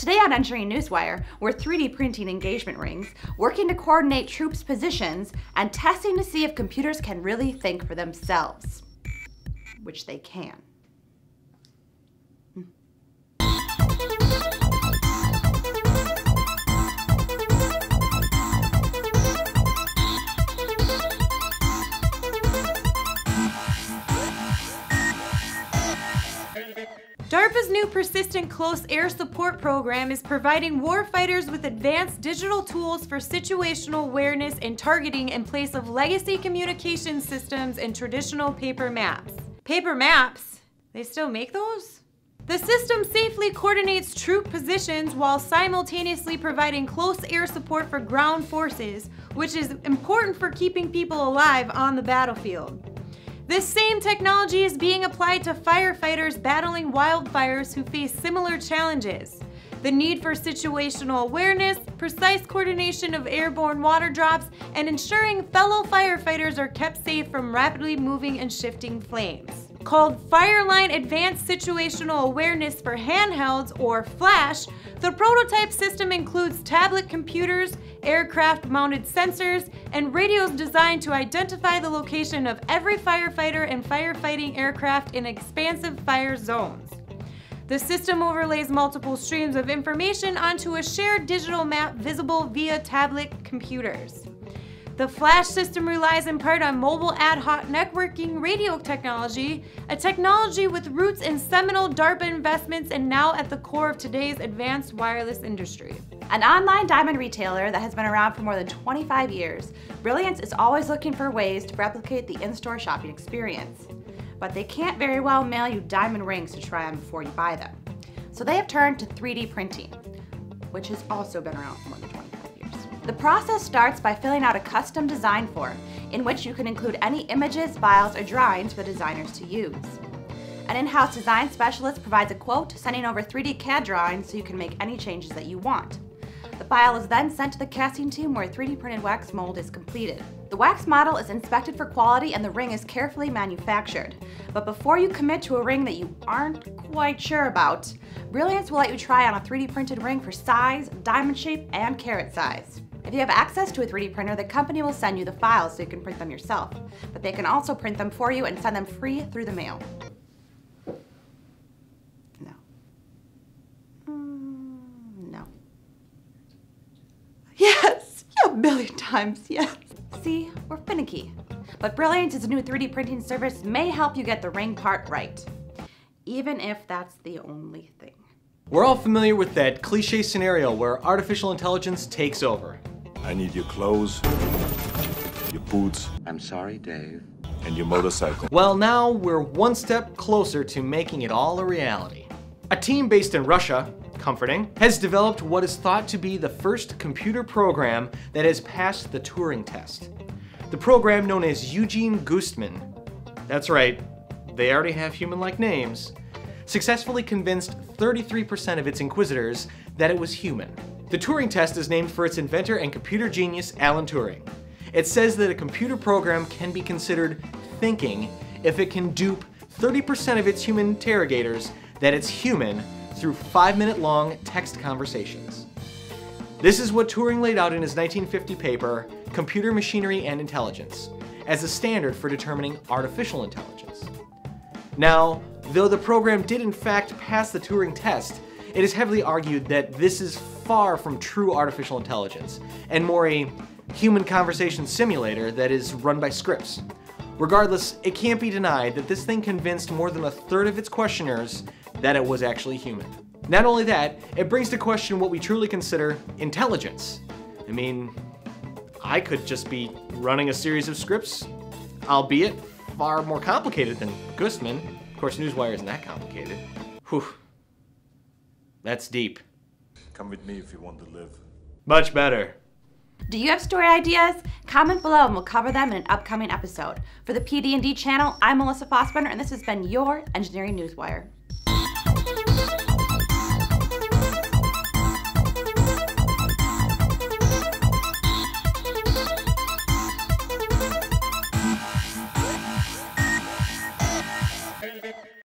Today on Engineering Newswire, we're 3D printing engagement rings, working to coordinate troops' positions, and testing to see if computers can really think for themselves. Which they can. DARPA's new Persistent Close Air Support program is providing warfighters with advanced digital tools for situational awareness and targeting in place of legacy communication systems and traditional paper maps. Paper maps? They still make those? The system safely coordinates troop positions while simultaneously providing close air support for ground forces, which is important for keeping people alive on the battlefield. This same technology is being applied to firefighters battling wildfires who face similar challenges. The need for situational awareness, precise coordination of airborne water drops, and ensuring fellow firefighters are kept safe from rapidly moving and shifting flames. Called Fireline Advanced Situational Awareness for Handhelds, or FLASH, the prototype system includes tablet computers, aircraft-mounted sensors, and radios designed to identify the location of every firefighter and firefighting aircraft in expansive fire zones. The system overlays multiple streams of information onto a shared digital map visible via tablet computers. The FLASH system relies in part on mobile ad hoc networking radio technology, a technology with roots in seminal DARPA investments and now at the core of today's advanced wireless industry. An online diamond retailer that has been around for more than 25 years, Brilliance is always looking for ways to replicate the in-store shopping experience. But they can't very well mail you diamond rings to try on before you buy them. So they have turned to 3D printing, which has also been around for more than 25 years. The process starts by filling out a custom design form in which you can include any images, files, or drawings for the designers to use. An in-house design specialist provides a quote, sending over 3D CAD drawings so you can make any changes that you want. The file is then sent to the casting team where a 3D printed wax mold is completed. The wax model is inspected for quality and the ring is carefully manufactured. But before you commit to a ring that you aren't quite sure about, Brilliance will let you try on a 3D printed ring for size, diamond shape, and carat size. If you have access to a 3D printer, the company will send you the files so you can print them yourself. But they can also print them for you and send them free through the mail. No. Yes! A million times, yes. See, we're finicky. But Brilliance's new 3D printing service may help you get the ring part right. Even if that's the only thing. We're all familiar with that cliche scenario where artificial intelligence takes over. I need your clothes, your boots. I'm sorry, Dave. And your motorcycle. Well, now we're one step closer to making it all a reality. A team based in Russia, comforting, has developed what is thought to be the first computer program that has passed the Turing Test. The program, known as Eugene Goostman, that's right, they already have human-like names, successfully convinced 33% of its inquisitors that it was human. The Turing Test is named for its inventor and computer genius, Alan Turing. It says that a computer program can be considered thinking if it can dupe 30% of its human interrogators that it's human through 5-minute-long text conversations. This is what Turing laid out in his 1950 paper, Computer Machinery and Intelligence, as a standard for determining artificial intelligence. Now, though the program did in fact pass the Turing test, it is heavily argued that this is far from true artificial intelligence, and more a human conversation simulator that is run by scripts. Regardless, it can't be denied that this thing convinced more than a third of its questioners that it was actually human. Not only that, it brings to question what we truly consider intelligence. I mean, I could just be running a series of scripts, albeit far more complicated than Goostman. Of course, Newswire isn't that complicated. Whew. That's deep. Come with me if you want to live. Much better. Do you have story ideas? Comment below and we'll cover them in an upcoming episode. For the PD&D channel, I'm Melissa Fossbender and this has been your Engineering Newswire. Thank you.